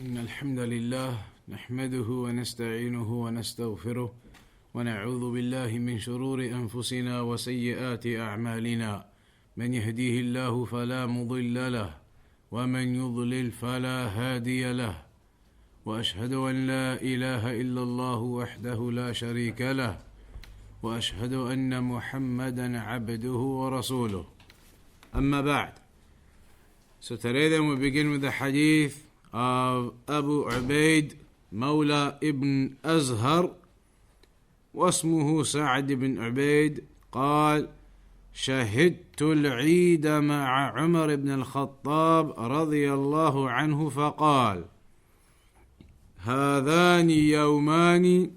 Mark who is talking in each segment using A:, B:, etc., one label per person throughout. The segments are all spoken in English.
A: إن الحمد لله نحمده ونستعينه ونستغفره ونعوذ بالله من شرور أنفسنا وسيئات أعمالنا من يهديه الله فلا مضل له ومن يضلل فلا هادي له وأشهد أن لا إله إلا الله وحده لا شريك له وأشهد أن محمدا عبده ورسوله أما بعد. So today then we begin with the hadith of Abu Ubaid Mawla ibn Azhar واسمه سعد بن عبيد قال شهدت العيد مع عمر بن الخطاب رضي الله عنه فقال هذان يومان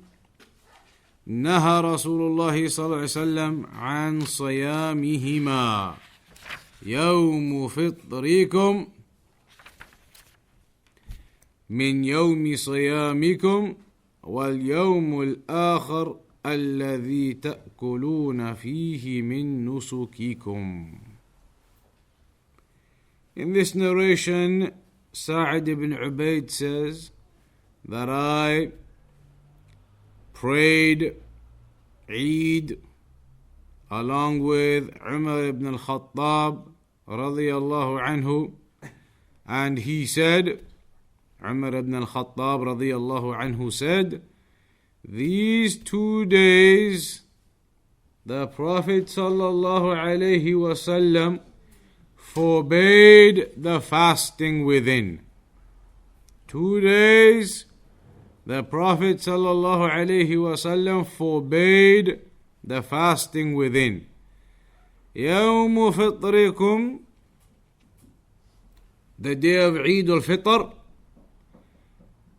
A: نهى رسول الله صلى الله عليه وسلم عن صيامهما يوم فطركم من يوم صيامكم واليوم الآخر الذي تأكلون فيه من نسككم. In this narration, Sa'id ibn Ubaid says that I prayed Eid along with Umar ibn al-Khattab radiyallahu anhu, and he said, Umar ibn al-Khattab radiyallahu anhu said, these 2 days the Prophet sallallahu alayhi wasallam forbade the fasting within. 2 days the Prophet sallallahu alayhi wasallam forbade the fasting within. يوم فطركم, the day of Eid al-Fitr,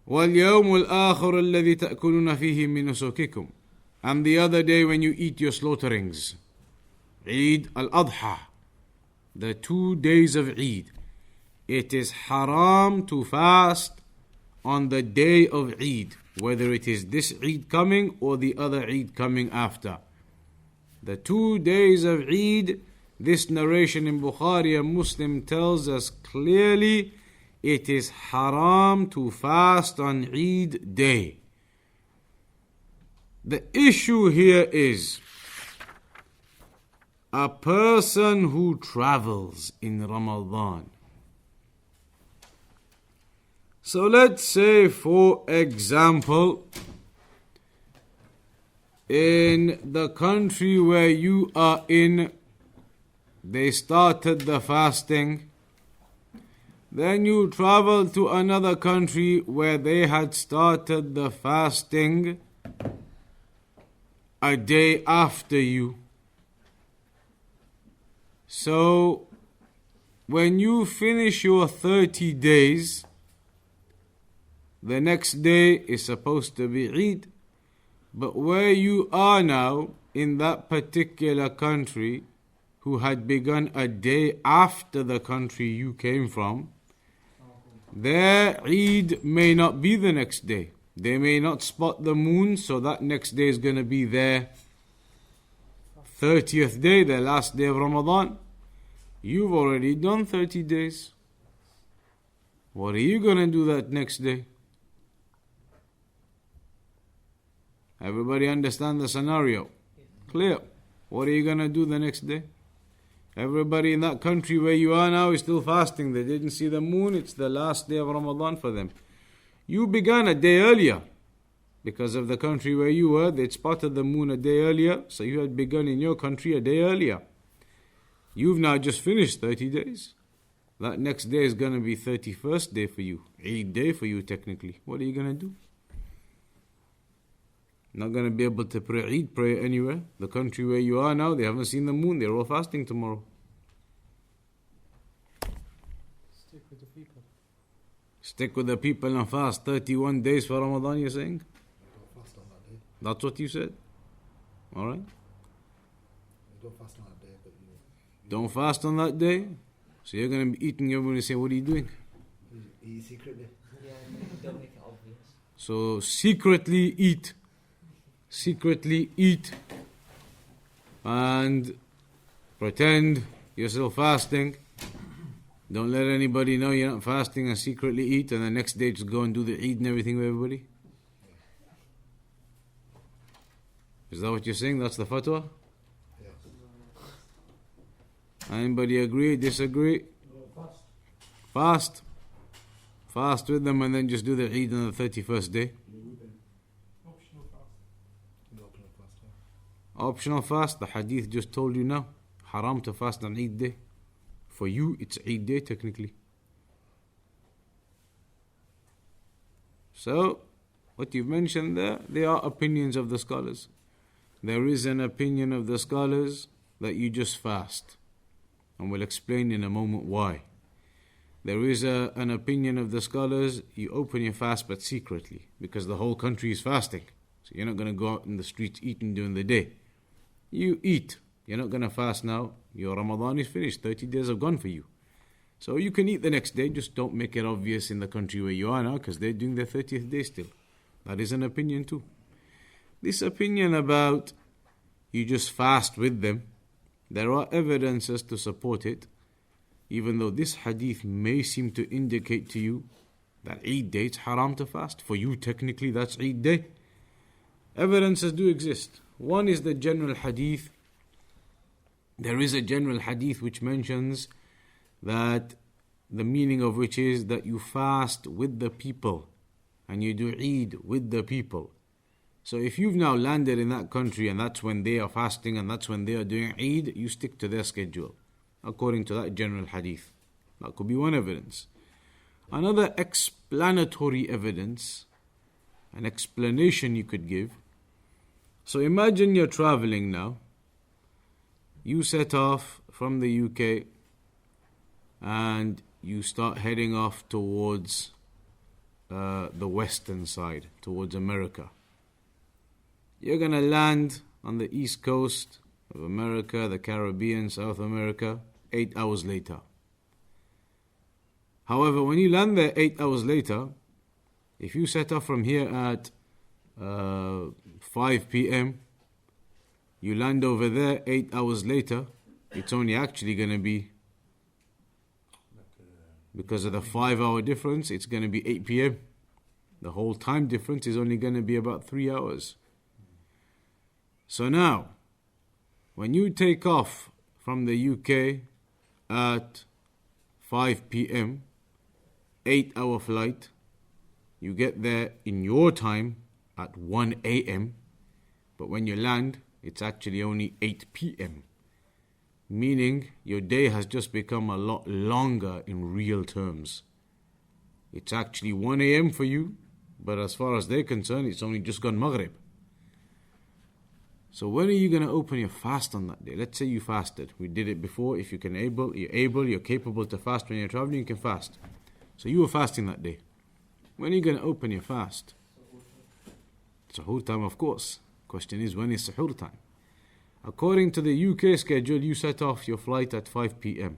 A: واليوم الآخر الذي تأكلون فيه من نسككم, and the other day when you eat your slaughterings, Eid al-Adha, the 2 days of Eid. It is haram to fast on the day of Eid, whether it is this Eid coming or the other Eid coming after. The 2 days of Eid, this narration in Bukhari and Muslim tells us clearly it is haram to fast on Eid day. The issue here is a person who travels in Ramadan. So let's say, for example, in the country where you are in, they started the fasting. Then you travel to another country where they had started the fasting a day after you. So when you finish your 30 days, the next day is supposed to be Eid. But where you are now, in that particular country, who had begun a day after the country you came from, their Eid may not be the next day. They may not spot the moon, so that next day is going to be their 30th day, their last day of Ramadan. You've already done 30 days. What are you going to do that next day? Everybody understand the scenario? Clear. What are you going to do the next day? Everybody in that country where you are now is still fasting. They didn't see the moon. It's the last day of Ramadan for them. You began a day earlier. Because of the country where you were, they'd spotted the moon a day earlier. So you had begun in your country a day earlier. You've now just finished 30 days. That next day is going to be 31st day for you. Eid day for you technically. What are you going to do? Not going to be able to pray Eid prayer anywhere. The country where you are now, they haven't seen the moon. They're all fasting tomorrow.
B: Stick with the people.
A: Stick with the people and fast 31 days for Ramadan, you're saying?
B: Don't fast on that day.
A: That's what you said? Alright.
B: Don't fast on that day, but you
A: Don't fast on that day? So you're going to be eating, you're going to say, what are you doing?
B: eat secretly.
C: Yeah, don't make it obvious.
A: So secretly eat. Secretly eat. And pretend you're still fasting. Don't let anybody know you're not fasting and secretly eat, and the next day just go and do the Eid and everything with everybody. Is that what you're saying? That's the fatwa?
B: Yes.
A: Anybody agree, disagree? Fast. Fast with them and then just do the Eid on the 31st day.
B: Optional fast. No optional fast.
A: Optional fast, the hadith just told you now. Haram to fast on Eid day. For you, it's Eid day technically. So, what you've mentioned there, they are opinions of the scholars. There is an opinion of the scholars that you just fast. And we'll explain in a moment why. There is an opinion of the scholars, you open your fast but secretly, because the whole country is fasting. So you're not going to go out in the streets eating during the day. You eat. You're not going to fast now. Your Ramadan is finished. 30 days have gone for you. So you can eat the next day, just don't make it obvious in the country where you are now, because they're doing their 30th day still. That is an opinion too. This opinion about you just fast with them, there are evidences to support it, even though this hadith may seem to indicate to you that Eid day it's haram to fast. For you, technically, that's Eid day. Evidences do exist. One is the general hadith. There is a general hadith which mentions that the meaning of which is that you fast with the people and you do Eid with the people. So if you've now landed in that country and that's when they are fasting and that's when they are doing Eid, you stick to their schedule according to that general hadith. That could be one evidence. Another explanatory evidence, an explanation you could give. So imagine you're traveling now. You set off from the UK and you start heading off towards the western side, towards America. You're going to land on the east coast of America, the Caribbean, South America, 8 hours later. However, when you land there 8 hours later, if you set off from here at 5 p.m., you land over there 8 hours later, it's only actually going to be, because of the 5-hour difference, it's going to be 8 p.m. The whole time difference is only going to be about 3 hours. So now, when you take off from the UK at 5 p.m., 8-hour flight, you get there in your time at 1 a.m., but when you land, it's actually only 8 p.m., meaning your day has just become a lot longer in real terms. It's actually 1 a.m. for you, but as far as they're concerned, it's only just gone Maghrib. So when are you going to open your fast on that day? Let's say you fasted. We did it before. If you're capable to fast when you're traveling, you can fast. So you were fasting that day. When are you going to open your fast? Suhoor time, of course. Question is, when is suhoor time? According to the UK schedule, you set off your flight at 5 p.m.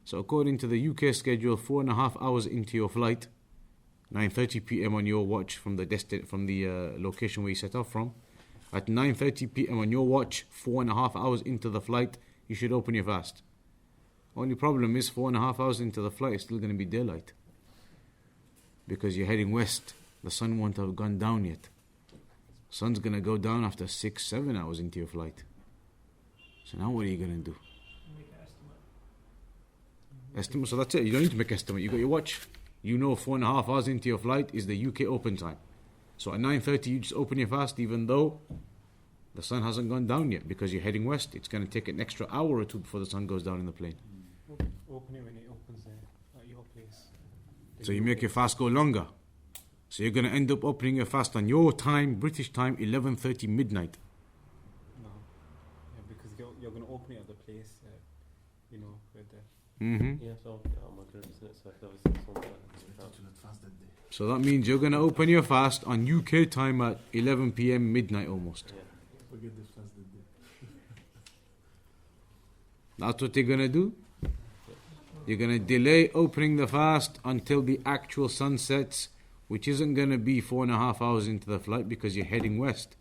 A: So according to the UK schedule, 4.5 hours into your flight, 9:30 p.m. on your watch from the location where you set off from, at 9:30 p.m. on your watch, 4.5 hours into the flight, you should open your fast. Only problem is 4.5 hours into the flight, it's still going to be daylight. Because you're heading west, the sun won't have gone down yet. Sun's going to go down after 6-7 hours into your flight. So now what are you going to do?
D: Make an estimate.
A: Estimate, so that's it. You don't need to make estimate. You got your watch. You know 4.5 hours into your flight is the UK open time. So at 9:30 you just open your fast even though the sun hasn't gone down yet, because you're heading west. It's going to take an extra hour or two before the sun goes down in the plane.
D: Open it when it opens there, at your place.
A: So you make your fast go longer. So you're going to end up opening your fast on your time, British time, 11:30 midnight.
D: No. Yeah, because you're going to open it at the place, where the...
E: Yeah, so Maghrib, isn't it? So if there was something
A: So that means you're going to open your fast on UK time at 11 p.m. midnight almost.
E: Yeah.
B: Forget this fast day.
A: That's what you're going to do. You're going to delay opening the fast until the actual sun sets, which isn't going to be 4.5 hours into the flight because you're heading west.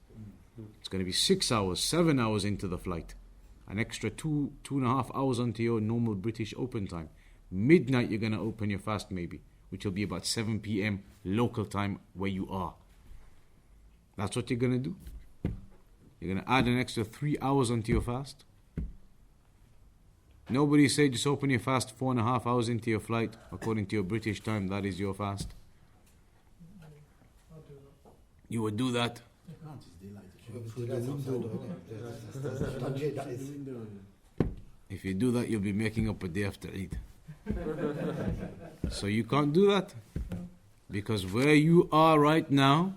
A: It's going to be 6 hours, 7 hours into the flight. An extra 2.5 hours onto your normal British open time. Midnight you're going to open your fast maybe, which will be about 7 p.m. local time where you are. That's what you're going to do. You're going to add an extra 3 hours onto your fast. Nobody said just open your fast 4.5 hours into your flight. According to your British time, that is your fast. You would do that. If you do that, you'll be making up a day after Eid. So you can't do that. Because where you are right now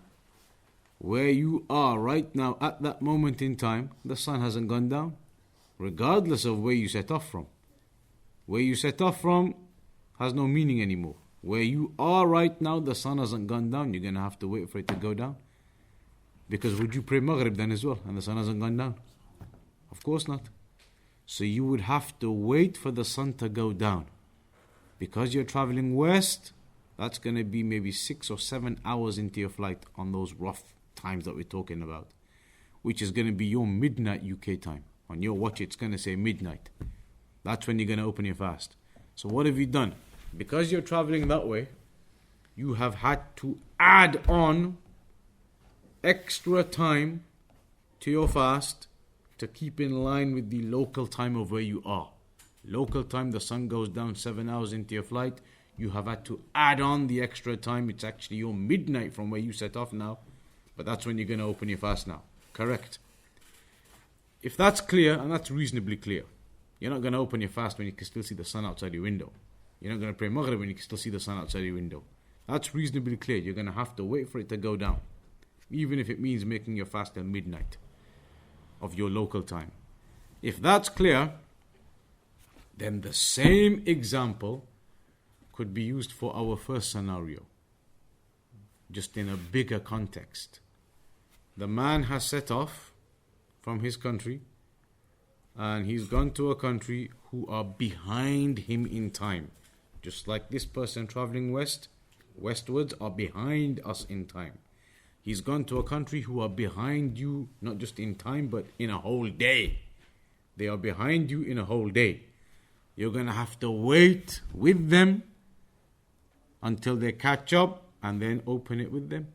A: at that moment in time, the sun hasn't gone down. Regardless of where you set off from. Where you set off from has no meaning anymore. Where you are right now, the sun hasn't gone down. You're going to have to wait for it to go down. Because would you pray Maghrib then as well and the sun hasn't gone down? Of course not. So you would have to wait for the sun to go down. Because you're traveling west, that's going to be maybe 6 or 7 hours into your flight on those rough times that we're talking about. Which is going to be your midnight UK time. On your watch it's going to say midnight. That's when you're going to open your fast. So what have you done? Because you're traveling that way, you have had to add on extra time to your fast to keep in line with the local time of where you are. Local time, the sun goes down 7 hours into your flight. You have had to add on the extra time. It's actually your midnight from where you set off now. But that's when you're going to open your fast now. Correct. If that's clear, and that's reasonably clear, you're not going to open your fast when you can still see the sun outside your window. You're not going to pray Maghrib when you can still see the sun outside your window. That's reasonably clear. You're going to have to wait for it to go down. Even if it means making your fast till midnight of your local time. If that's clear, then the same example could be used for our first scenario. Just in a bigger context. The man has set off from his country and he's gone to a country who are behind him in time. Just like this person traveling westwards are behind us in time. He's gone to a country who are behind you, not just in time, but in a whole day. They are behind you in a whole day. You're going to have to wait with them until they catch up and then open it with them.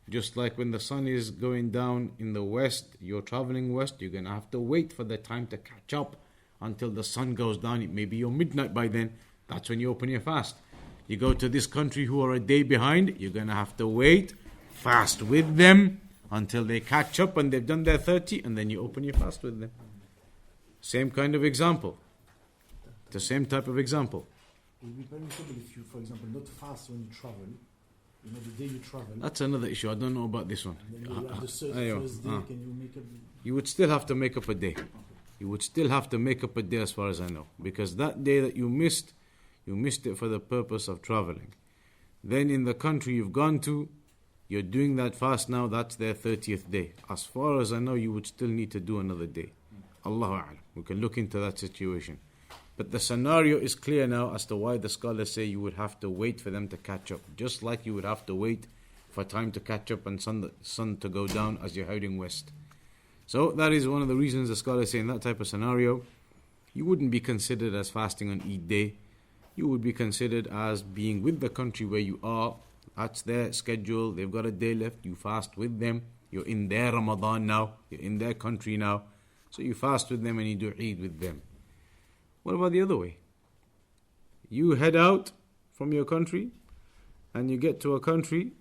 A: Just like when the sun is going down in the west, you're traveling west, you're going to have to wait for the time to catch up until the sun goes down. It may be your midnight by then. That's when you open your fast. You go to this country who are a day behind, you're going to have to wait, fast with them until they catch up and they've done their 30, and then you open your fast with them. Same kind of example. The same type of example.
B: It will be permissible if you, for example, not fast when you travel. You know, the day you travel.
A: That's another issue. I don't know about this one.
B: And then you have the first day, can you make up?
A: You would still have to make up a day. You would still have to make up a day as far as I know. Because that day that you missed it for the purpose of traveling. Then in the country you've gone to, you're doing that fast now, that's their 30th day. As far as I know, you would still need to do another day. Allahu A'lam. We can look into that situation. But the scenario is clear now as to why the scholars say you would have to wait for them to catch up. Just like you would have to wait for time to catch up and sun to go down as you're heading west. So that is one of the reasons the scholars say in that type of scenario, you wouldn't be considered as fasting on Eid day. You would be considered as being with the country where you are. That's their schedule. They've got a day left. You fast with them. You're in their Ramadan now. You're in their country now. So you fast with them and you do Eid with them. What about the other way? You head out from your country and you get to a country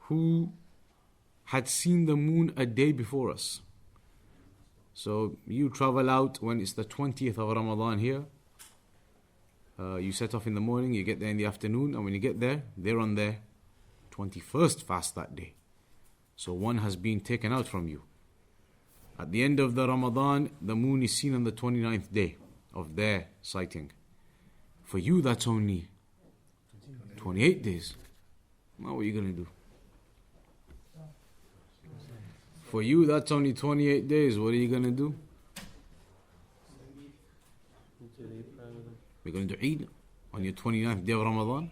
A: who had seen the moon a day before us. So you travel out when it's the 20th of Ramadan here. You set off in the morning, you get there in the afternoon, and when you get there, they're on their 21st fast that day. So one has been taken out from you. At the end of the Ramadan, the moon is seen on the 29th day of their sighting. For you, that's only 28 days. Now what are you going to do? For you, that's only 28 days. What are you going to do? We're going to do Eid on your 29th day of Ramadan.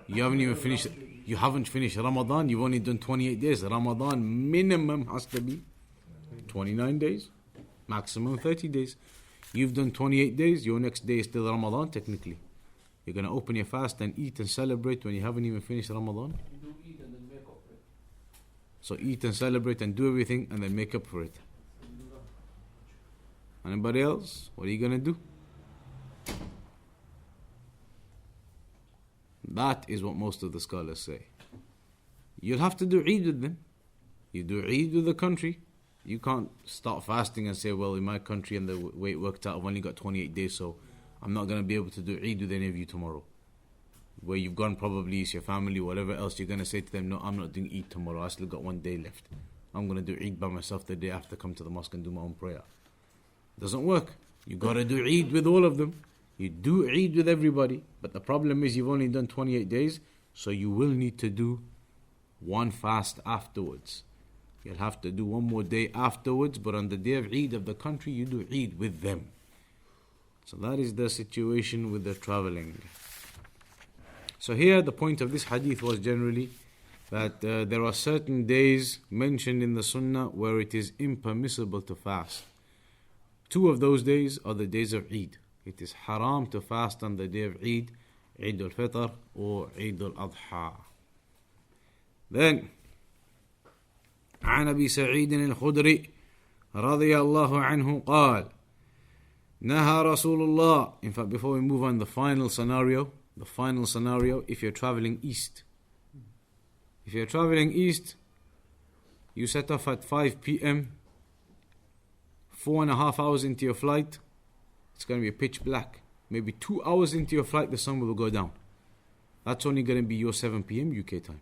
A: You haven't even finished. You haven't finished Ramadan. You've only done 28 days. Ramadan minimum has to be 29 days, maximum 30 days. You've done 28 days, your next day is still Ramadan technically. You're going to open your fast and eat and celebrate when you haven't even finished Ramadan.
E: You do eat and then make up for it.
A: So eat and celebrate and do everything and then make up for it. Anybody else? What are you going to do? That is what most of the scholars say. You'll have to do Eid with them. You do Eid with the country. You can't start fasting and say, well, in my country and the way it worked out, I've only got 28 days, so I'm not going to be able to do Eid with any of you tomorrow. Where you've gone probably, it's your family, whatever else, you're going to say to them, no, I'm not doing Eid tomorrow. I still got 1 day left. I'm going to do Eid by myself the day after, come to the mosque and do my own prayer. Doesn't work. You got to do Eid with all of them. You do Eid with everybody. But the problem is you've only done 28 days, so you will need to do one fast afterwards. You'll have to do one more day afterwards, but on the day of Eid of the country, you do Eid with them. So that is the situation with the traveling. So here the point of this hadith was generally that there are certain days mentioned in the Sunnah where it is impermissible to fast. 2 of those days are the days of Eid. It is haram to fast on the day of Eid, Eid al-Fitr or Eid al-Adha. Then, عن أبي سعيد الخدري رضي الله عنه قال نهى رسول الله. In fact, before we move on, the final scenario, if you're traveling east. If you're traveling east, you set off at 5 p.m., 4.5 hours into your flight, it's going to be pitch black. Maybe 2 hours into your flight, the sun will go down. That's only going to be your 7 p.m. UK time.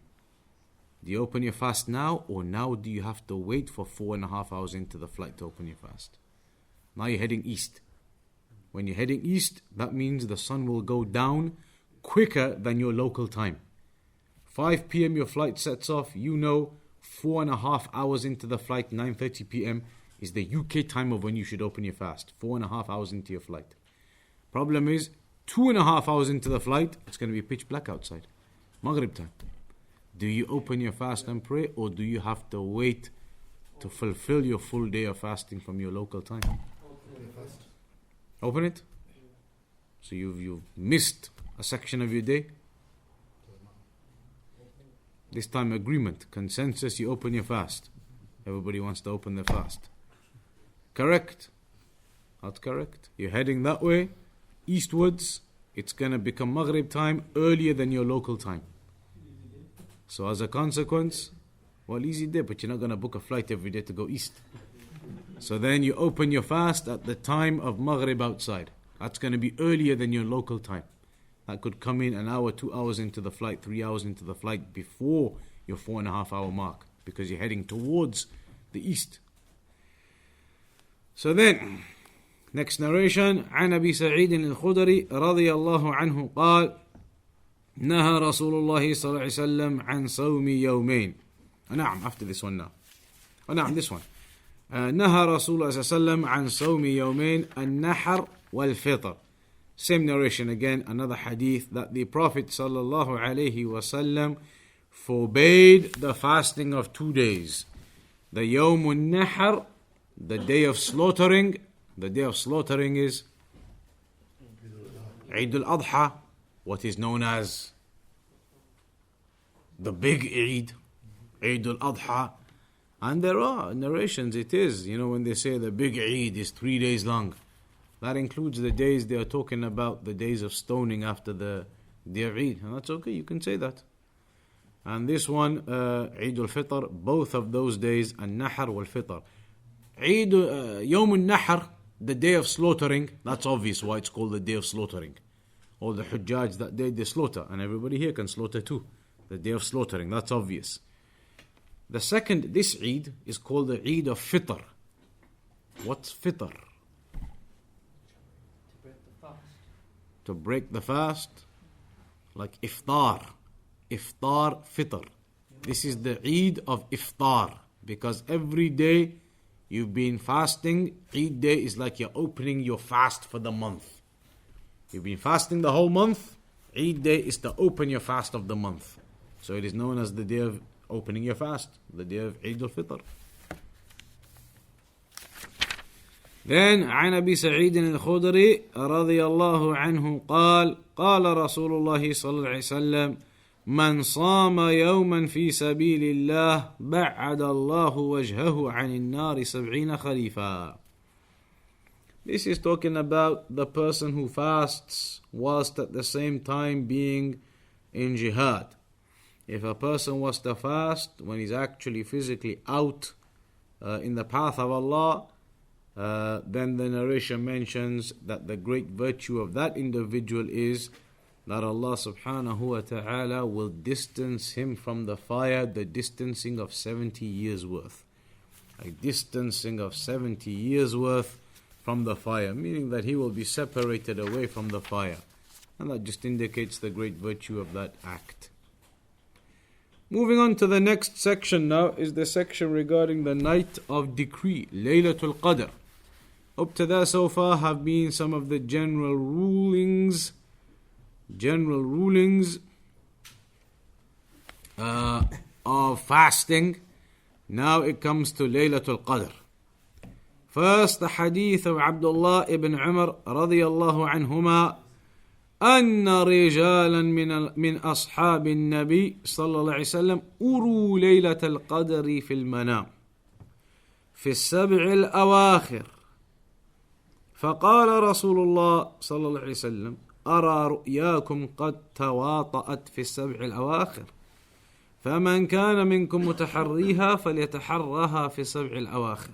A: Do you open your fast now, or now do you have to wait for 4.5 hours into the flight to open your fast? Now you're heading east. When you're heading east, that means the sun will go down quicker than your local time. 5 p.m. your flight sets off. 4.5 hours into the flight, 9:30 p.m. is the UK time of when you should open your fast. 4.5 hours into your flight. Problem is, 2.5 hours into the flight, it's going to be pitch black outside. Maghrib time. Do you open your fast and pray, or do you have to wait to fulfill your full day of fasting from your local time? Open it. So you've missed a section of your day. This time agreement, consensus, you open your fast. Everybody wants to open their fast. Correct? Not correct. You're heading that way, eastwards. It's going to become Maghrib time earlier than your local time. So as a consequence, well, easy day, but you're not going to book a flight every day to go east. So then you open your fast at the time of Maghrib outside. That's going to be earlier than your local time. That could come in an hour, 2 hours into the flight, 3 hours into the flight before your 4.5 hour mark, because you're heading towards the east. So then, next narration, عن أبي سعيد الخدري رضي الله عنه قال نهى رسول الله صلى الله عليه وسلم عن صوم يومين. نعم, after this one now. نعم, this one. نهى رسول الله صلى الله عليه وسلم عن صوم يومين النحر والفطر. Same narration again, another hadith that the Prophet sallallahu alaihi wasallam forbade the fasting of 2 days. The Yawmun Nahar, the day of slaughtering. The day of slaughtering is Eid al-Adha, what is known as the big Eid, Eid al-Adha. And there are narrations, it is, when they say the big Eid is 3 days long, that includes the days they are talking about, the days of stoning after the day of Eid. And that's okay, you can say that. And this one, Eid al-Fitr, both of those days, al-Nahar wal-Fitr. Yawm al-Nahar, the day of slaughtering, that's obvious why it's called the day of slaughtering. All the Hujjaj that day they slaughter, and everybody here can slaughter too. The day of slaughtering, that's obvious. The second, this Eid, is called the Eid of Fitr. What's Fitr? To break the fast, like iftar, fitr. This is the Eid of iftar, because every day you've been fasting. Eid day is like you're opening your fast for the month. You've been fasting the whole month. Eid day is to open your fast of the month. So it is known as the day of opening your fast, the day of Eid al-Fitr. Then عن أبي سعيد الخدري رضي الله عنه قال قال رسول الله صلى الله عليه وسلم من صام يوما في سبيل الله بعد الله وجهه عن النار 70 خريفا. This is talking about the person who fasts whilst at the same time being in jihad. If a person was to fast when he's actually physically out in the path of Allah, then the narration mentions that the great virtue of that individual is that Allah subhanahu wa ta'ala will distance him from the fire the distancing of 70 years worth. A distancing of 70 years worth from the fire, meaning that he will be separated away from the fire. And that just indicates the great virtue of that act. Moving on to the next section now is the section regarding the night of decree, laylatul qadr. Up to that so far have been some of the general rulings of fasting. Now it comes to laylatul qadr. First, the hadith of Abdullah ibn Umar radiyallahu anhuma أن رجالا من أصحاب النبي صلى الله عليه وسلم أروا ليلة القدر في المنام في السبع الأواخر فقال رسول الله صلى الله عليه وسلم أرى رؤياكم قد تواطأت في السبع الأواخر فمن كان منكم متحريها فليتحرها في السبع الأواخر.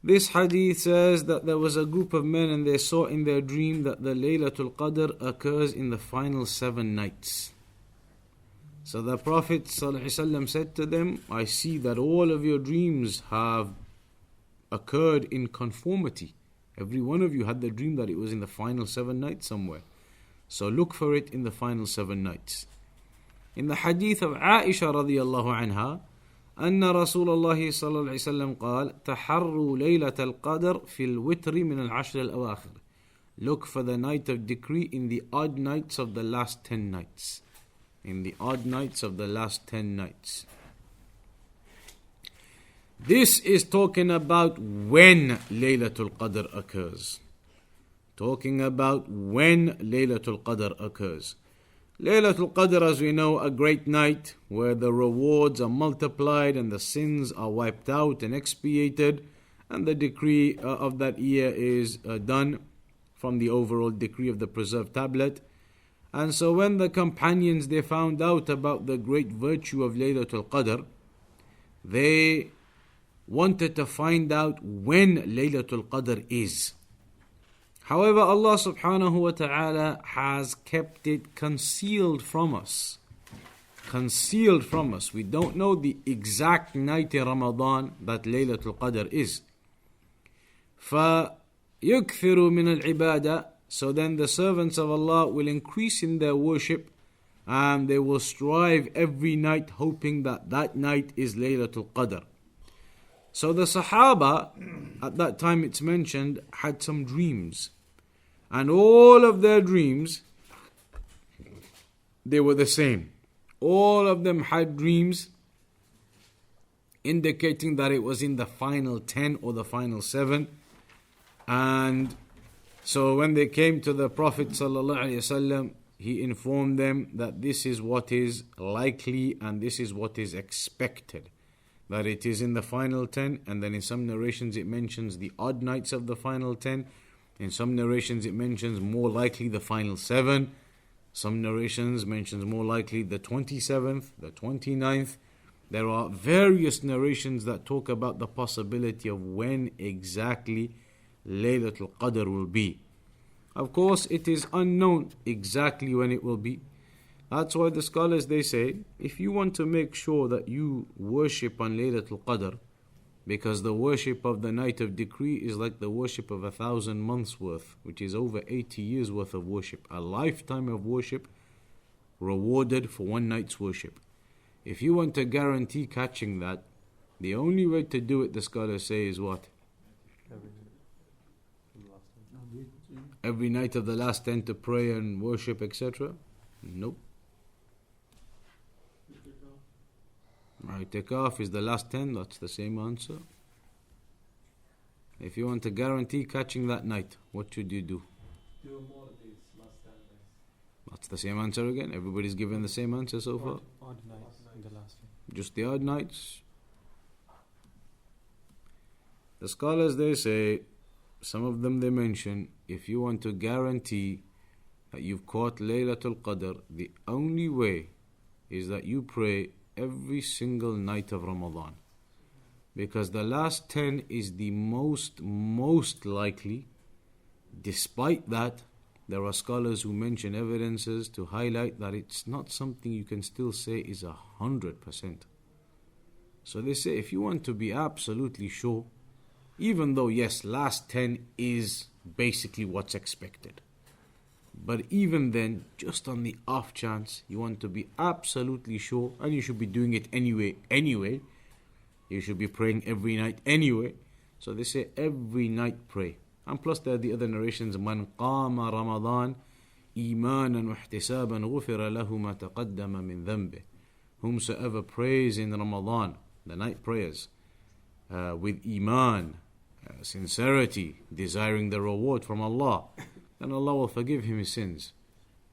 A: This hadith says that there was a group of men and they saw in their dream that the laylatul qadr occurs in the final 7 nights. So the Prophet ﷺ said to them, I see that all of your dreams have occurred in conformity. Every one of you had the dream that it was in the final 7 nights somewhere. So look for it in the final 7 nights. In the hadith of Aisha radiyallahu anha, أن رسول الله صلى الله عليه وسلم قال تحروا ليلة القدر في الوتر من العشر الأواخر. Look for the night of decree in the odd nights of the last 10 nights. In the odd nights of the last 10 nights. This is talking about when Laylatul Qadr occurs. Talking about when Laylatul Qadr occurs. Laylatul Qadr, as we know, a great night where the rewards are multiplied and the sins are wiped out and expiated, and the decree of that year is done from the overall decree of the preserved tablet. And so when the companions, they found out about the great virtue of Laylatul Qadr, they wanted to find out when Laylatul Qadr is. However, Allah subhanahu wa ta'ala has kept it concealed from us. Concealed from us. We don't know the exact night in Ramadan that Laylatul Qadr is. فَيُكْثِرُ مِنَ الْعِبَادَةِ. So then the servants of Allah will increase in their worship and they will strive every night hoping that that night is Laylatul Qadr. So the Sahaba, at that time it's mentioned, had some dreams. And all of their dreams, they were the same. All of them had dreams indicating that it was in the final 10 or the final 7. And so when they came to the Prophet ﷺ, he informed them that this is what is likely and this is what is expected. That it is in the final 10, and then in some narrations it mentions the odd nights of the final 10. In some narrations it mentions more likely the final 7. Some narrations mentions more likely the 27th, the 29th. There are various narrations that talk about the possibility of when exactly Laylatul Qadr will be. Of course, it is unknown exactly when it will be. That's why the scholars, they say, if you want to make sure that you worship on Laylatul Qadr, because the worship of the night of decree is like the worship of 1,000 months worth, which is over 80 years worth of worship. A lifetime of worship rewarded for one night's worship. If you want to guarantee catching that, the only way to do it, the scholars say, is what? Every night of the last 10 to pray and worship, etc.? Nope. Itikaf is the last 10, that's the same answer. If you want to guarantee catching that night, what should you do?
E: Do more days, last 10 days.
A: That's the same answer again. Everybody's given the same answer so far.
D: Odd nights in the last week.
A: Just the odd nights. The scholars, they say, some of them they mention, if you want to guarantee that you've caught laylatul qadr, the only way is that you pray every single night of Ramadan. Because the last 10 is the most likely. Despite that, there are scholars who mention evidences to highlight that it's not something you can still say is 100%. So they say if you want to be absolutely sure, even though yes, last 10 is basically what's expected, but even then, just on the off chance, you want to be absolutely sure, and you should be doing it anyway, you should be praying every night anyway. So they say every night pray. And plus there are the other narrations, Man qama Ramadan imanan wa ihtisaban ghufira lahu ma taqaddama min dhanbih. Whomsoever prays in Ramadan, the night prayers, with iman, sincerity, desiring the reward from Allah, then Allah will forgive him his sins.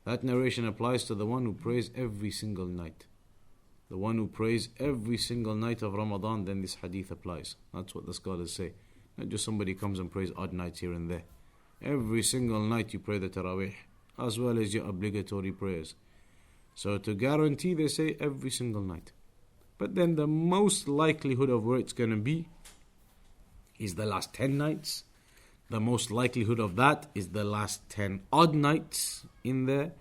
A: That narration applies to the one who prays every single night. The one who prays every single night of Ramadan, then this hadith applies. That's what the scholars say. Not just somebody comes and prays odd nights here and there. Every single night you pray the Taraweeh, as well as your obligatory prayers. So to guarantee, they say every single night. But then the most likelihood of where it's going to be is the last 10 nights. The most likelihood of that is the last 10 odd nights in there.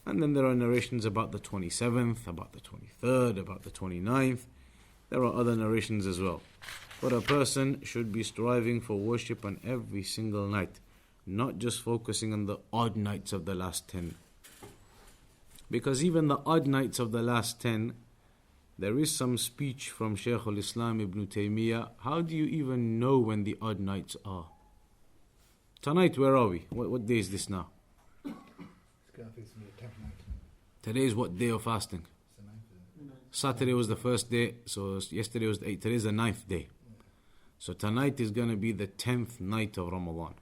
A: And then there are narrations about the 27th, about the 23rd, about the 29th. There are other narrations as well. But a person should be striving for worship on every single night, not just focusing on the odd nights of the last 10. Because even the odd nights of the last 10, there is some speech from Shaykh al-Islam ibn Taymiyyah. How do you even know when the odd nights are? Tonight, where are we? What day is this now? Today is what day of fasting? Saturday was the first day, so yesterday was the 8th. Today is the 9th day. So tonight is going to be the 10th night of Ramadan.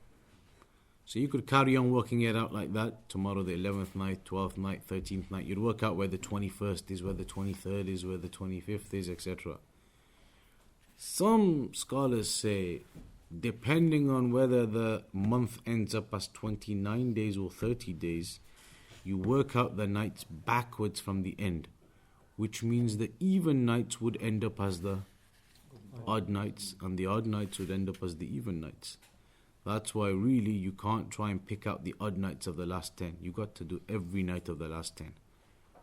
A: So you could carry on working it out like that. Tomorrow the 11th night, 12th night, 13th night. You'd work out where the 21st is, where the 23rd is, where the 25th is, etc. Some scholars say, depending on whether the month ends up as 29 days or 30 days, you work out the nights backwards from the end, which means the even nights would end up as the odd nights, and the odd nights would end up as the even nights. That's why really you can't try and pick out the odd nights of the last 10. You got to do every night of the last 10.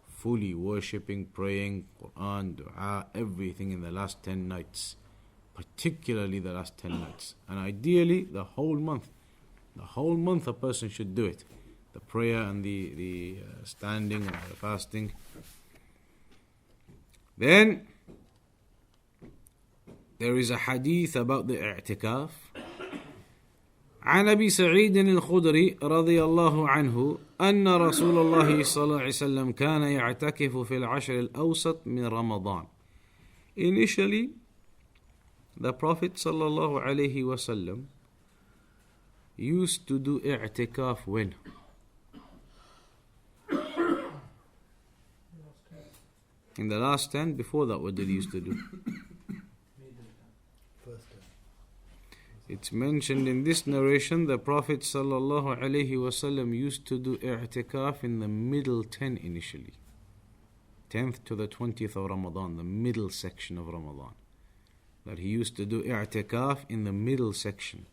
A: Fully worshipping, praying, Quran, dua, everything in the last 10 nights. Particularly the last 10 nights. And ideally the whole month. The whole month a person should do it. The prayer and the standing and the fasting. Then there is a hadith about the i'tikaf. عن أبي سعيد الخدري رضي الله عنه أن رسول الله صلى الله عليه وسلم كان يعتكف في العشر الأوسط من رمضان. Initially, the Prophet صلى الله عليه وسلم used to do i'tikaf when? In the last 10. Before that, what did he used to do? It's mentioned in this narration, the Prophet sallallahu alaihi wasallam used to do i'tikaf in the middle 10 initially. 10th to the 20th of Ramadan, the middle section of Ramadan. That he used to do i'tikaf in the middle section.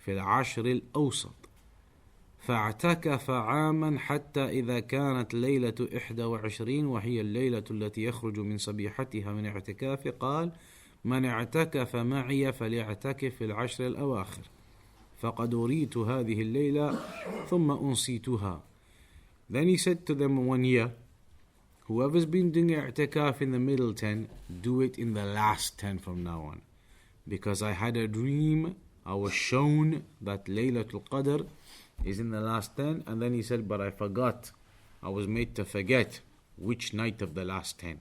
A: في العشر الأوسط. فاعتكف عاما حتى إذا كانت ليلة 21 وهي الليلة التي يخرج من صبيحتها من اعتكاف قال من اعتكف معي فليعتكف في العشر الأواخر فقد أريت هذه الليلة ثم أنسيتها. Then he said to them one year, whoever's been doing i'tikaf in the middle 10, do it in the last 10 from now on. Because I had a dream, I was shown that laylatul qadr is in the last 10, and then he said, but I forgot. I was made to forget which night of the last 10.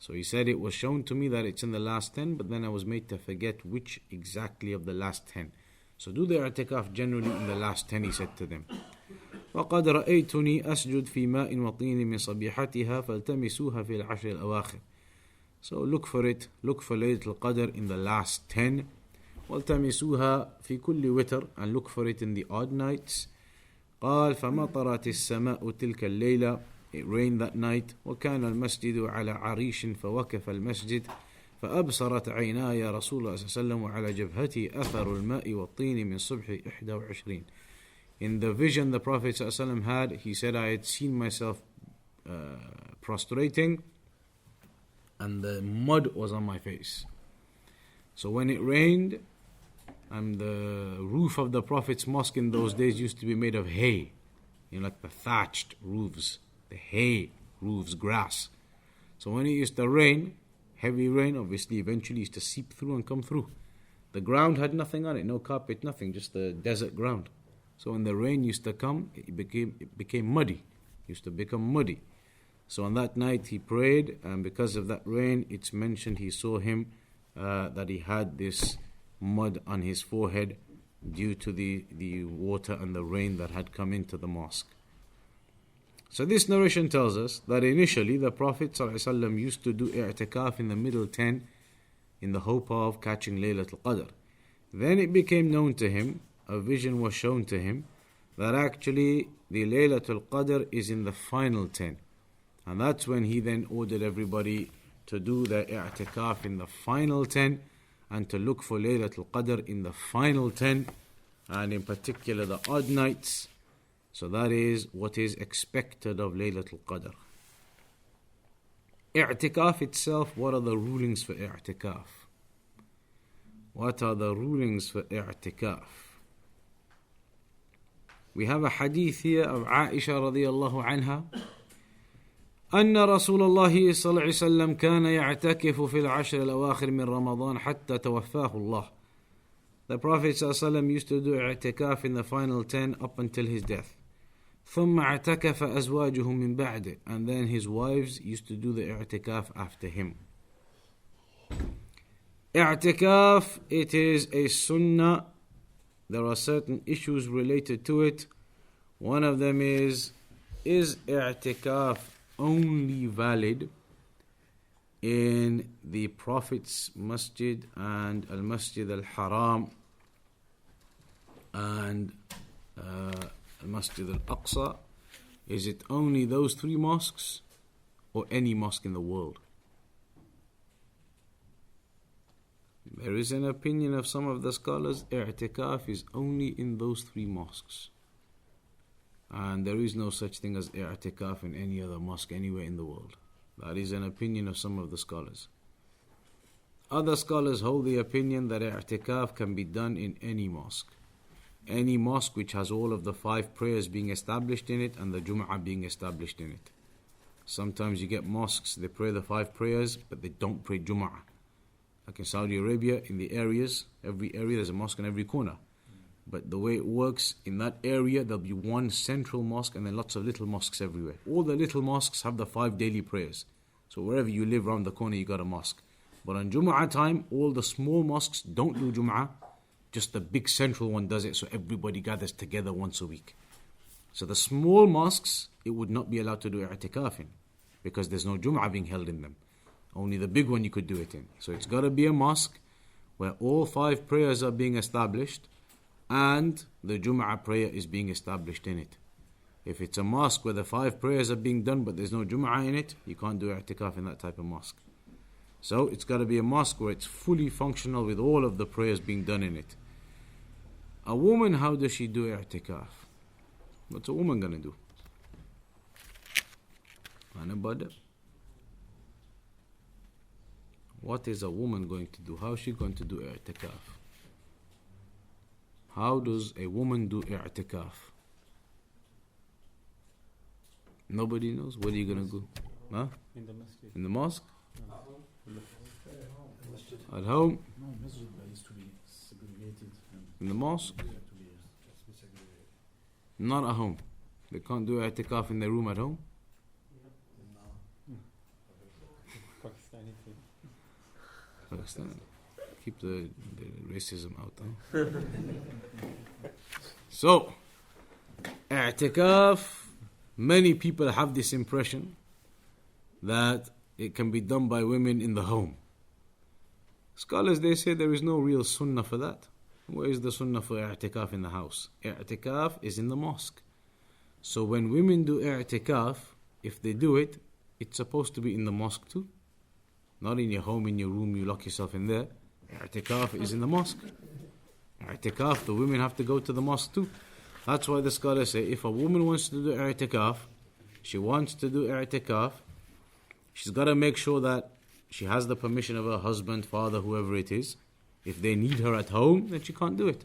A: So he said it was shown to me that it's in the last 10, but then I was made to forget which exactly of the last 10. So do the i'tikaf generally in the last 10, he said to them. وقد رأيتني أسجد في ماء وطين من صبيحتها فالتمسوها في العشر الأواخر. So look for it, look for laylatul qadr in the last 10. والتمسوها في كل وتر, and look for it in the odd nights. قال فمطرت السماء تلك الليلة, it rained that night. وكان المسجد على عريش فوقف المسجد فأبصرت عيناي رسول الله صلى الله عليه وسلم وعلى جبهتي أثر الماء والطين من صبح 21. In the vision the Prophet ﷺ had, he said, I had seen myself prostrating and the mud was on my face. So when it rained, and the roof of the Prophet's mosque in those days used to be made of hay, like the thatched roofs, the hay roofs, grass. So when it used to rain, heavy rain, obviously eventually used to seep through and come through. The ground had nothing on it, no carpet, nothing, just the desert ground. So when the rain used to come, it became muddy, used to become muddy. So on that night he prayed, and because of that rain, it's mentioned he saw him, that he had this mud on his forehead due to the water and the rain that had come into the mosque. So this narration tells us that initially the Prophet ﷺ used to do i'tikaf in the middle 10 in the hope of catching laylatul qadr. Then it became known to him, a vision was shown to him, that actually the laylatul qadr is in the final 10. And that's when he then ordered everybody to do their i'tikaf in the final 10 and to look for laylatul qadr in the final 10, and in particular the odd nights. So that is what is expected of laylatul qadr. I'tikaf itself, what are the rulings for i'tikaf? What are the rulings for i'tikaf? We have a hadith here of Aisha radiyallahu anha. أن رسول الله صلى الله عليه وسلم كان يعتكف في العشر الأواخر من رمضان حتى توفاه الله. The Prophet صلى الله عليه وسلم used to do i'tikaf in the final 10 up until his death. ثم اعتكف أزواجه من بعده, and then his wives used to do the i'tikaf after him. I'tikaf, it is a sunnah. There are certain issues related to it. One of them is i'tikaf only valid in the Prophet's masjid and al-Masjid al-Haram and al-Masjid al-Aqsa? Is it only those three mosques or any mosque in the world? There is an opinion of some of the scholars, i'tikaf is only in those three mosques. And there is no such thing as i'tikaf in any other mosque anywhere in the world. That is an opinion of some of the scholars. Other scholars hold the opinion that i'tikaf can be done in any mosque. Any mosque which has all of the 5 prayers being established in it and the Jum'ah being established in it. Sometimes you get mosques, they pray the 5 prayers, but they don't pray Jum'ah. Like in Saudi Arabia, in the areas, every area there's a mosque in every corner. But the way it works, in that area there'll be one central mosque and then lots of little mosques everywhere. All the little mosques have the 5 daily prayers. So wherever you live around the corner you got a mosque. But on Jum'ah time, all the small mosques don't do Jum'ah. Just the big central one does it, so everybody gathers together once a week. So the small mosques, it would not be allowed to do i'tikaf in, because there's no Jum'ah being held in them. Only the big one you could do it in. So it's got to be a mosque where all 5 prayers are being established and the Jum'ah prayer is being established in it. If it's a mosque where the 5 prayers are being done but there's no Jum'ah in it, you can't do i'tikaf in that type of mosque. So it's got to be a mosque where it's fully functional with all of the prayers being done in it. A woman, how does she do i'tikaf? What's a woman going to do? Anybody? What is a woman going to do? How is she going to do i'tikaf? How does a woman do i'tikaf? Nobody knows? What are you going to do? Huh?
D: In the masjid.
A: In the mosque? At home?
B: No, masjid is to be segregated.
A: In the mosque?
B: To be segregated.
A: Not at home. They can't do i'tikaf in their room at home?
D: Pakistan.
A: Pakistan. Keep the racism out, huh? So, i'tikaf, many people have this impression that it can be done by women in the home. Scholars, they say there is no real sunnah for that. Where is the sunnah for i'tikaf in the house? I'tikaf is in the mosque. So when women do i'tikaf, if they do it, it's supposed to be in the mosque too. Not in your home, in your room, you lock yourself in there. I'tikaf is in the mosque. I'tikaf, the women have to go to the mosque too. That's why the scholars say if a woman wants to do i'tikaf, she wants to do i'tikaf, she's got to make sure that she has the permission of her husband, father, whoever it is. If they need her at home, then she can't do it.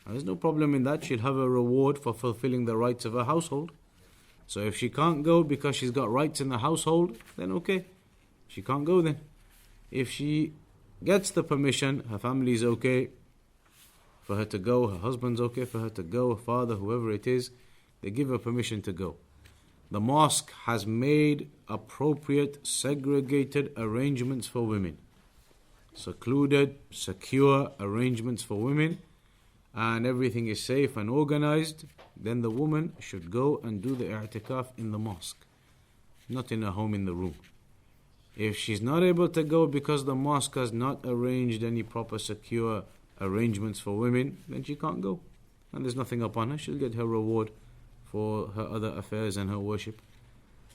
A: And there's no problem in that. She'll have a reward for fulfilling the rights of her household. So if she can't go because she's got rights in the household, then okay, she can't go then. If she gets the permission, her family is okay for her to go, her husband's okay for her to go, her father, whoever it is, they give her permission to go. The mosque has made appropriate, segregated arrangements for women. Secluded, secure arrangements for women, and everything is safe and organized. Then the woman should go and do the i'tikaf in the mosque, not in her home in the room. If she's not able to go because the mosque has not arranged any proper secure arrangements for women, then she can't go. And there's nothing upon her. She'll get her reward for her other affairs and her worship.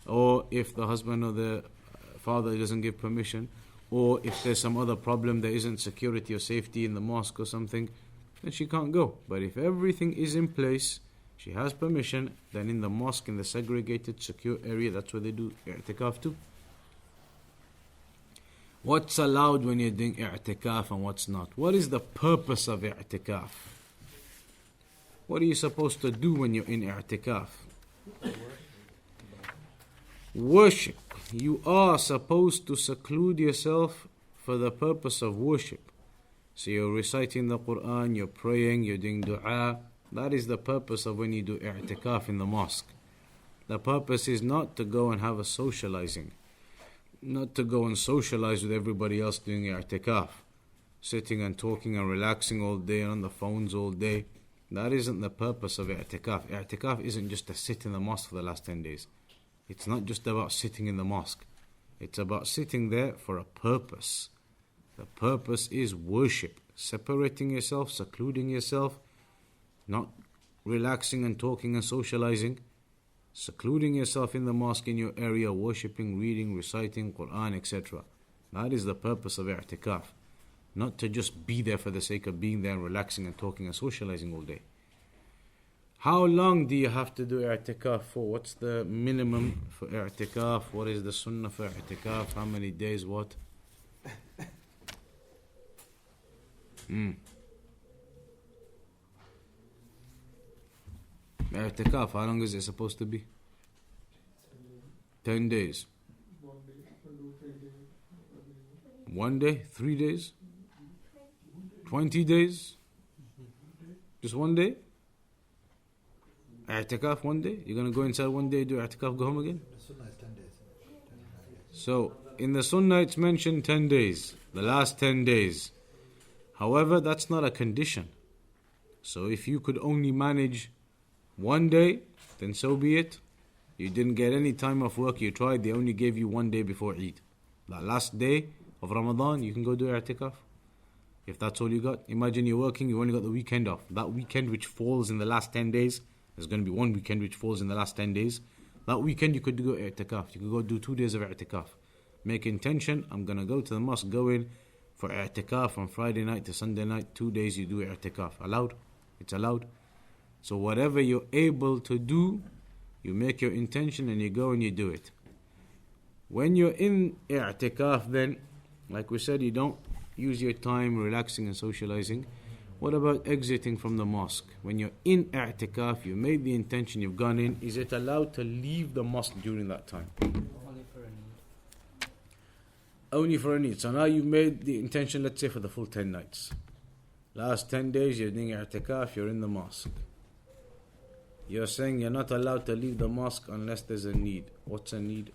A: Or if the husband or the father doesn't give permission, or if there's some other problem, there isn't security or safety in the mosque or something, then she can't go. But if everything is in place, she has permission, then in the mosque, in the segregated, secure area, that's where they do i'tikaf too. What's allowed when you're doing i'tikaf and what's not? What is the purpose of i'tikaf? What are you supposed to do when you're in i'tikaf? Worship. You are supposed to seclude yourself for the purpose of worship. So you're reciting the Quran, you're praying, you're doing dua. That is the purpose of when you do i'tikaf in the mosque. The purpose is not to go and have a socializing. Not to go and socialize with everybody else doing i'tikaf. Sitting and talking and relaxing all day and on the phones all day. That isn't the purpose of i'tikaf. I'tikaf isn't just to sit in the mosque for the last 10 days. It's not just about sitting in the mosque. It's about sitting there for a purpose. The purpose is worship. Separating yourself, secluding yourself, not relaxing and talking and socializing. Secluding yourself in the mosque in your area, worshipping, reading, reciting Quran, etc. That is the purpose of i'tikaf. Not to just be there for the sake of being there and relaxing and talking and socializing all day. How long do you have to do i'tikaf for? What's the minimum for i'tikaf? What is the sunnah for i'tikaf? How many days? What? I'tikaf, how long is it supposed to be? 10 days. 1 day? 3 days? 20 days? Just 1 day? I'tikaf 1 day? You're going to go inside 1 day, do i'tikaf, go home again?
B: The sunnah is 10 days.
A: So, in the sunnah it's mentioned 10 days. The last 10 days. However, that's not a condition. So if you could only manage 1 day, then so be it. You didn't get any time off work, you tried, they only gave you 1 day before Eid. That last day of Ramadan, you can go do i'tikaf. If that's all you got. Imagine you're working, you only got the weekend off. That weekend which falls in the last 10 days, there's going to be one weekend which falls in the last 10 days. That weekend you could do i'tikaf. You could go do 2 days of i'tikaf. Make intention, I'm going to go to the mosque, go in for i'tikaf from Friday night to Sunday night. 2 days you do i'tikaf. Allowed? It's allowed. So whatever you're able to do, you make your intention and you go and you do it. When you're in i'tikaf then, like we said, you don't use your time relaxing and socializing. What about exiting from the mosque? When you're in i'tikaf, you made the intention, you've gone in, is it allowed to leave the mosque during that time?
C: Only for a need.
A: Only for a need. So now you've made the intention, let's say for the full 10 nights. Last 10 days you're doing i'tikaf, you're in the mosque. You're saying you're not allowed to leave the mosque unless there's a need. What's a need?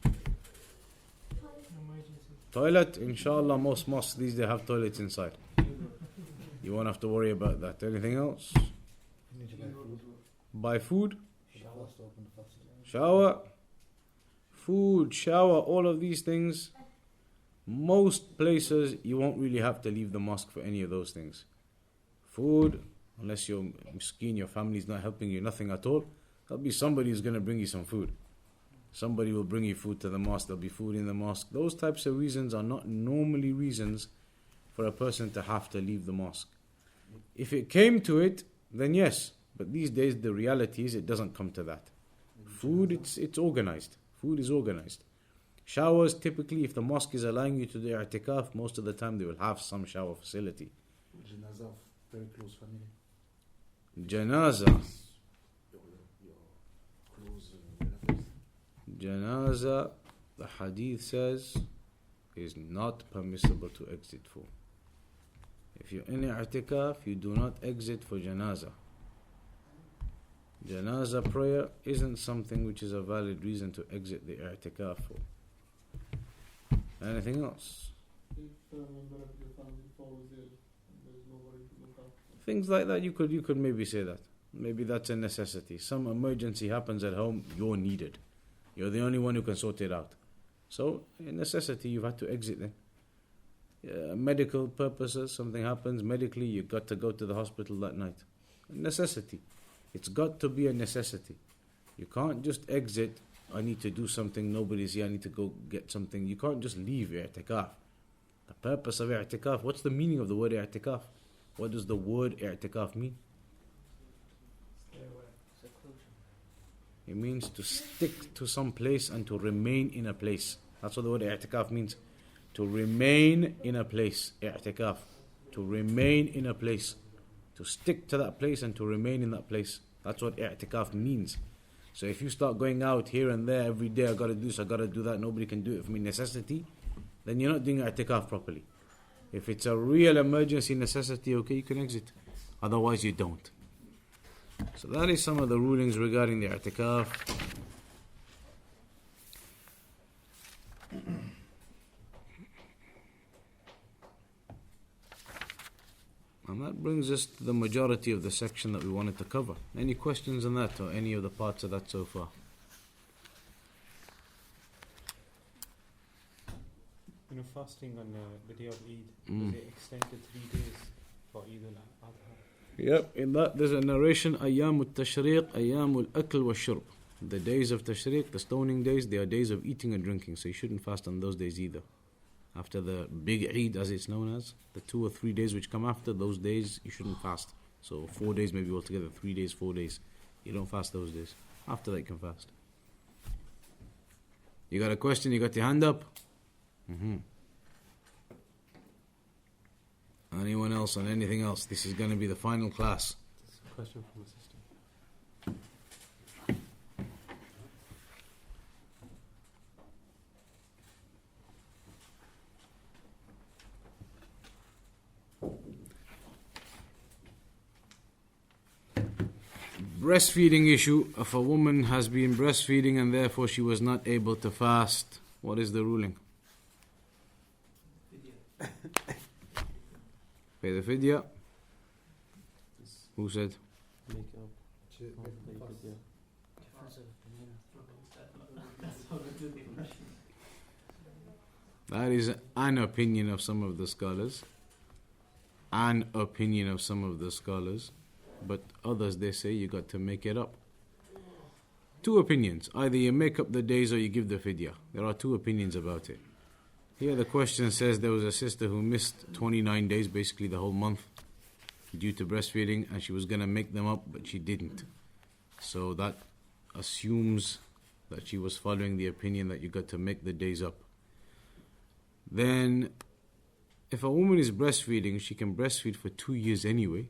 A: Toilet, inshallah, most mosques these days have toilets inside. You won't have to worry about that. Anything else?
B: You need to buy food.
A: Buy food,
B: Showers to open the fast.
A: shower, food, shower, all of these things. Most places you won't really have to leave the mosque for any of those things. Food, unless you're miskeen, your family's not helping you, nothing at all. There'll be somebody who's going to bring you some food. Somebody will bring you food to the mosque. There'll be food in the mosque. Those types of reasons are not normally reasons for a person to have to leave the mosque. If it came to it, then yes. But these days the reality is it doesn't come to that. Food, it's organized. Food is organized. Showers, typically if the mosque is allowing you to do itikaf, most of the time they will have some shower facility.
B: Janazah of very close family.
A: Janaza.
B: Your close relatives.
A: Janaza, the hadith says, is not permissible to exit for. If you're in i'tikaf, you do not exit for janaza. Janaza prayer isn't something which is a valid reason to exit the i'tikaf for. Anything else?
F: If a member of your family falls ill and there's nobody to look after.
A: Things like that, you could maybe say that. Maybe that's a necessity. Some emergency happens at home, you're needed. You're the only one who can sort it out. So, a necessity, you've had to exit then. Medical purposes, something happens medically, you've got to go to the hospital that night. A necessity. It's got to be a necessity. You can't just exit, I need to do something, nobody's here, I need to go get something. You can't just leave i'tikaf. The purpose of i'tikaf, what's the meaning of the word i'tikaf? What does the word i'tikaf mean?
C: Seclusion.
A: It means to stick to some place and to remain in a place. That's what the word i'tikaf means. To remain in a place. I'tikaf. To remain in a place. To stick to that place and to remain in that place. That's what i'tikaf means. So if you start going out here and there every day, I gotta do this, I gotta do that, nobody can do it for me, necessity, then you're not doing i'tikaf properly. If it's a real emergency necessity, okay, you can exit. Otherwise you don't. So that is some of the rulings regarding the i'tikaf. And that brings us to the majority of the section that we wanted to cover. Any questions on that or any of the parts of that so far?
D: Fasting on the day of Eid, is it extended 3 days for Eid al-Adha?
A: Yep, in that there's a narration, Ayyam al-Tashriq, Ayyam al-Akl wa-Shurb. The days of Tashriq, the stoning days, they are days of eating and drinking, so you shouldn't fast on those days either. After the big Eid, as it's known as, the 2 or 3 days which come after, those days you shouldn't fast. So 4 days maybe altogether, 3 days, 4 days. You don't fast those days. After that you can fast. You got a question? You got your hand up? Anyone else on anything else? This is going to be the final class.
E: There's a question from a sister.
A: Breastfeeding issue. If a woman has been breastfeeding and therefore she was not able to fast, what is the ruling? Pay the fidya. Who said?
E: Make it up.
C: Difference of opinion.
A: That is an opinion of some of the scholars. An opinion of some of the scholars. But others, they say you got to make it up. 2 opinions. Either you make up the days or you give the fidya. There are 2 opinions about it. Here the question says there was a sister who missed 29 days, basically the whole month, due to breastfeeding, and she was going to make them up, but she didn't. So that assumes that she was following the opinion that you got to make the days up. Then, if a woman is breastfeeding, she can breastfeed for 2 years anyway.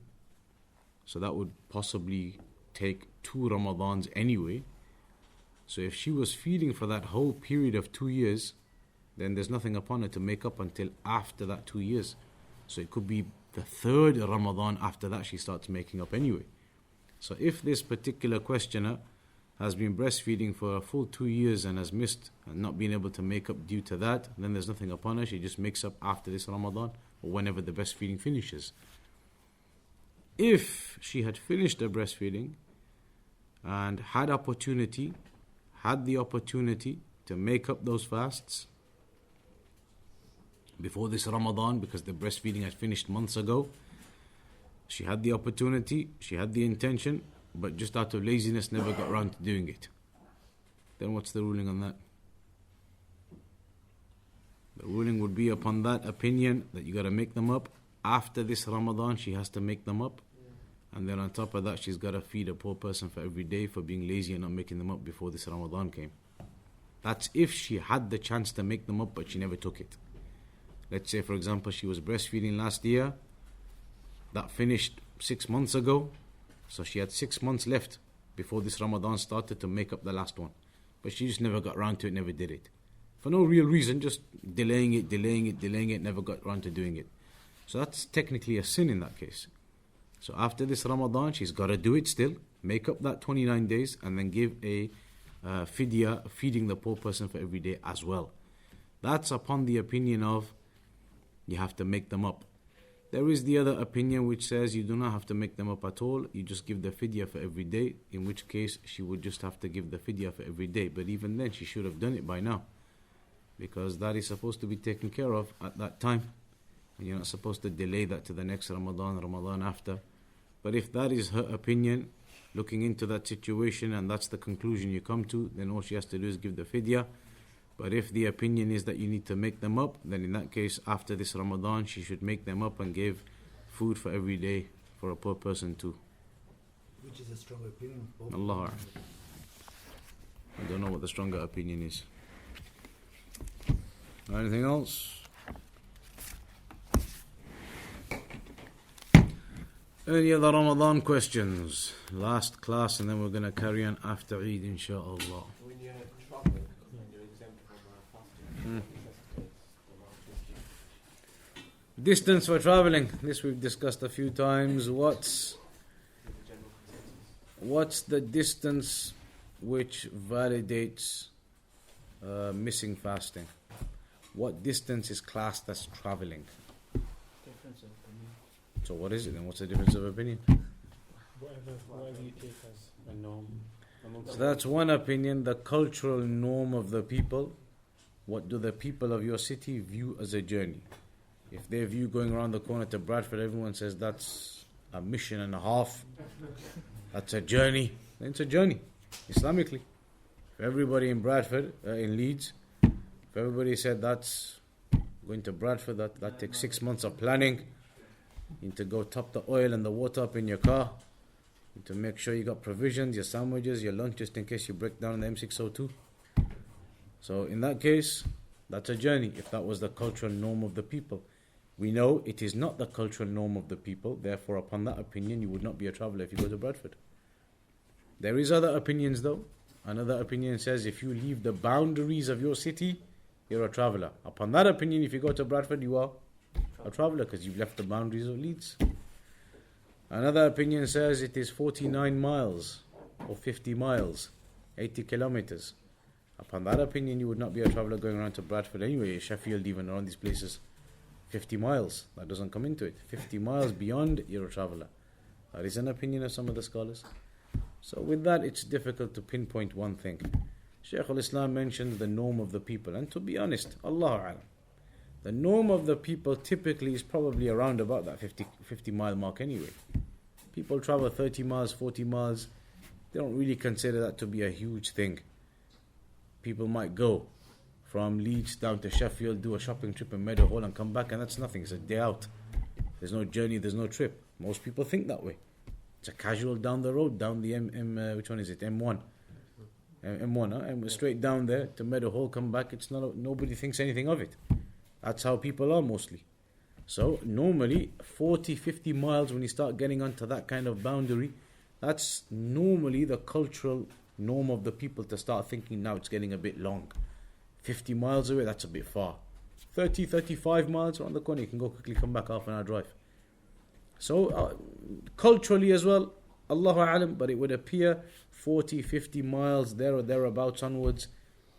A: So that would possibly take 2 Ramadans anyway. So if she was feeding for that whole period of 2 years, then there's nothing upon her to make up until after that 2 years. So it could be the 3rd Ramadan after that she starts making up anyway. So if this particular questioner has been breastfeeding for a full 2 years and has missed and not been able to make up due to that, then there's nothing upon her. She just makes up after this Ramadan or whenever the breastfeeding finishes. If she had finished the breastfeeding and had the opportunity to make up those fasts before this Ramadan, because the breastfeeding had finished months ago, she had the opportunity, she had the intention, but just out of laziness never got around to doing it, then what's the ruling on that? The ruling would be upon that opinion that you got to make them up after this Ramadan. She has to make them up, and then on top of that she's got to feed a poor person for every day for being lazy and not making them up before this Ramadan came. That's if she had the chance to make them up but she never took it. Let's say for example she was breastfeeding last year, that finished 6 months ago, so she had 6 months left before this Ramadan started to make up the last one, but she just never got around to it, never did it. For no real reason, just delaying it, never got around to doing it. So that's technically a sin in that case. So after this Ramadan, she's got to do it still, make up that 29 days, and then give a fidya, feeding the poor person for every day as well. That's upon the opinion of you have to make them up. There is the other opinion which says you do not have to make them up at all, you just give the fidya for every day, in which case she would just have to give the fidya for every day. But even then she should have done it by now, because that is supposed to be taken care of at that time, and you're not supposed to delay that to the next Ramadan after. But if that is her opinion, looking into that situation, and that's the conclusion you come to, then all she has to do is give the fidya. But if the opinion is that you need to make them up, then in that case, after this Ramadan, she should make them up and give food for every day for a poor person too.
B: Which is a stronger opinion?
A: Allah. I don't know what the stronger opinion is. Anything else? Any other Ramadan questions? Last class, and then we're going to carry on after Eid, inshaAllah.
E: When you're traveling and you're exempt from fasting,
A: Distance for traveling. This we've discussed a few times. What's the distance which validates missing fasting? What distance is classed as traveling?
C: Difference of opinion.
A: So what is it then? What's the difference of opinion?
D: Whatever you take as a norm.
A: So that's one opinion, the cultural norm of the people. What do the people of your city view as a journey? If they view going around the corner to Bradford, everyone says that's a mission and a half, that's a journey, then it's a journey, Islamically. If everybody in Bradford, in Leeds, if everybody said that's going to Bradford, that takes 6 months of planning. You need to go top the oil and the water up in your car. You need to make sure you got provisions, your sandwiches, your lunch, just in case you break down on the M602. So in that case, that's a journey, if that was the cultural norm of the people. We know it is not the cultural norm of the people, therefore upon that opinion you would not be a traveller if you go to Bradford. There is other opinions though. Another opinion says if you leave the boundaries of your city, you're a traveller. Upon that opinion, if you go to Bradford, you are a traveller because you've left the boundaries of Leeds. Another opinion says it is 49 miles or 50 miles, 80 kilometers. Upon that opinion, you would not be a traveller going around to Bradford anyway, Sheffield, even around these places. 50 miles, that doesn't come into it. 50 miles beyond, you're a traveller. That is an opinion of some of the scholars. So with that, it's difficult to pinpoint one thing. Shaykh al-Islam mentioned the norm of the people, and to be honest, Allahu A'lam, the norm of the people typically is probably around about that 50 mile mark anyway. People travel 30 miles, 40 miles, they don't really consider that to be a huge thing. People might go from Leeds down to Sheffield, do a shopping trip in Meadowhall and come back, and that's nothing, it's a day out. There's no journey, there's no trip. Most people think that way. It's a casual down the road, down the which one is it? M1. M1, huh? And straight down there to Meadowhall, come back. It's not. Nobody thinks anything of it. That's how people are mostly. So normally 40, 50 miles, when you start getting onto that kind of boundary, that's normally the cultural norm of the people to start thinking now it's getting a bit long. 50 miles away, that's a bit far. 30, 35 miles around the corner, you can go quickly, come back, half an hour drive. So culturally as well, Allahu A'lam, but it would appear 40, 50 miles there or thereabouts onwards,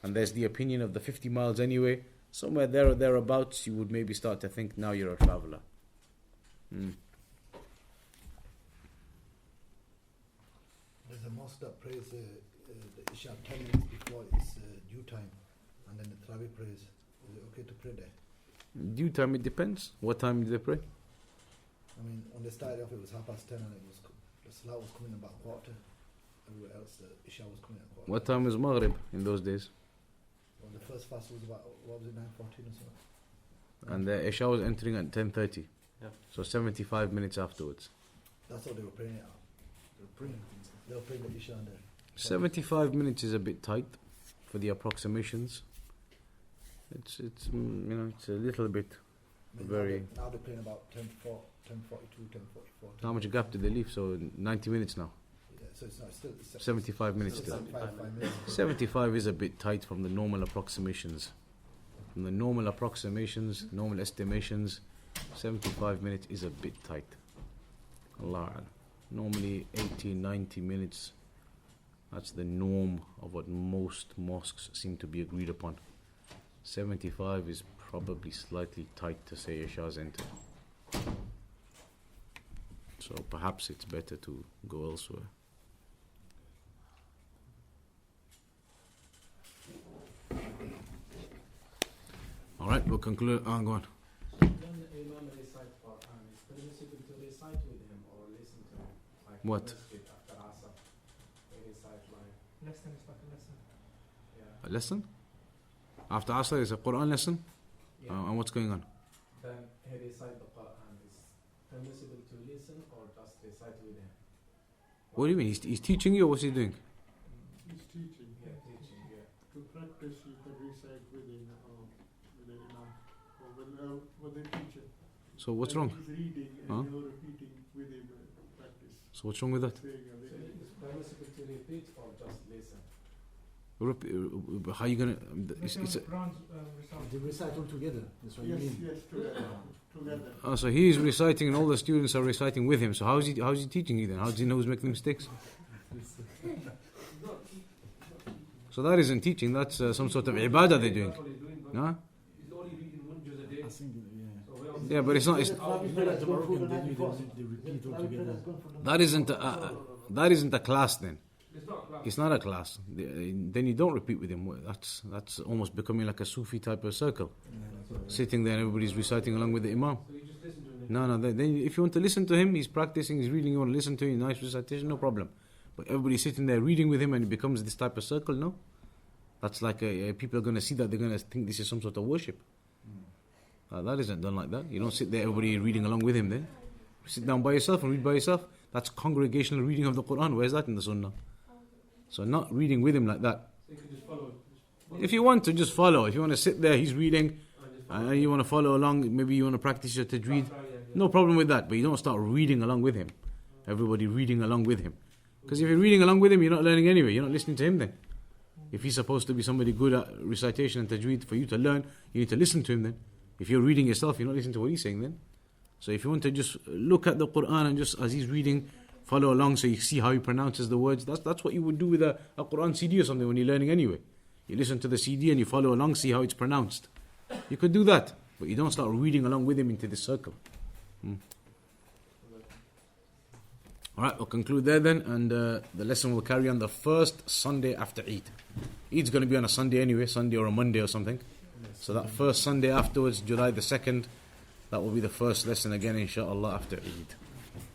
A: and there's the opinion of the 50 miles anyway. Somewhere there or thereabouts, you would maybe start to think now you're a traveler.
B: There's a mosque that prays the Isha 10 minutes before its due time, and then the Tarawih prays. Is it okay to pray there?
A: Due time, it depends. What time do they pray?
B: I mean, when they started off, it was 10:30, and it was the Salah was coming about quarter. Everywhere else, the Isha was coming at quarter.
A: What time is Maghrib in those days?
B: Well, the first fast was about, what was it, 9:14 or something?
A: And the Isha was entering at 10:30.
E: Yeah.
A: So 75 minutes afterwards.
B: That's what they were praying at. They were praying the Isha and the
A: 75 minutes is a bit tight for the approximations. It's it's a little bit very.
B: Now they're playing about 10:42, 10:44.
A: How much gap did they leave? So 90 minutes now.
B: Yeah, so it's not still
A: 75 minutes
B: still
A: still.
B: 75 minutes.
A: 75 is a bit tight from the normal approximations. From the normal approximations, normal estimations, 75 minutes is a bit tight. Allah. Normally 80, 90 minutes. That's the norm of what most mosques seem to be agreed upon. 75 is probably slightly tight to say Isha's entered. So perhaps it's better to go elsewhere. Alright, we'll conclude. Go on.
C: When the Imam recites Quran, it's permissible to recite with him or listen to him. Like
A: What?
C: masjid after Asr, they recite like,
F: Lesson is like a lesson.
C: yeah.
A: A lesson? After Asr is a Quran lesson?
C: Yeah.
A: And what's going on?
C: Then he recite the Quran. Is permissible to listen or just recite with him?
A: What do you mean? He's teaching you or what's he doing?
F: He's teaching.
C: Yeah, teaching, yeah.
F: To practice, you can recite with the Imam or with the teacher.
A: So what's
F: And
A: wrong?
F: He's reading and
A: Huh?
F: you're repeating with him practice.
A: So what's wrong with that?
F: Saying
C: So
F: everything.
C: it's permissible to repeat or just listen?
A: How are you gonna? It's
B: They recite all together. That's what
F: Yes,
B: you mean.
F: yes, together.
A: so he is reciting and all the students are reciting with him. So how's he teaching you then? How does he know who's making mistakes? So that isn't teaching. That's some sort of ibadah they're doing. No?
B: I think,
A: Yeah, but it's not.
B: They repeat all together.
A: That isn't a class then. It's not a class. Then you don't repeat with him. That's almost becoming like a Sufi type of circle. Sitting there and everybody's reciting along with the Imam.
C: So you just listen to him?
A: No. Then if you want to listen to him, he's practicing, he's reading, you want to listen to him, nice recitation, no problem. But everybody's sitting there reading with him and it becomes this type of circle, no? That's like people are going to see that, they're going to think this is some sort of worship. That isn't done like that. You don't sit there, everybody reading along with him then. Sit down by yourself and read by yourself. That's congregational reading of the Quran. Where's that in the Sunnah? So not reading with him like that.
C: So you can just follow.
A: If you want to, just follow. If you want to sit there, he's reading, and you want to follow along, maybe you want to practice your tajweed, no problem with that. But you don't start reading along with him. Everybody reading along with him. Because if you're reading along with him, you're not learning anyway. You're not listening to him then. If he's supposed to be somebody good at recitation and tajweed, for you to learn, you need to listen to him then. If you're reading yourself, you're not listening to what he's saying then. So if you want to just look at the Quran and just as he's reading, follow along so you see how he pronounces the words. That's what you would do with a Quran CD or something when you're learning anyway. You listen to the CD and you follow along, see how it's pronounced. You could do that, but you don't start reading along with him into this circle. Alright, we'll conclude there then, and the lesson will carry on the first Sunday after Eid. Eid's going to be on a Sunday anyway, Sunday or a Monday or something. So that first Sunday afterwards, July the 2nd, that will be the first lesson again, inshallah, after Eid.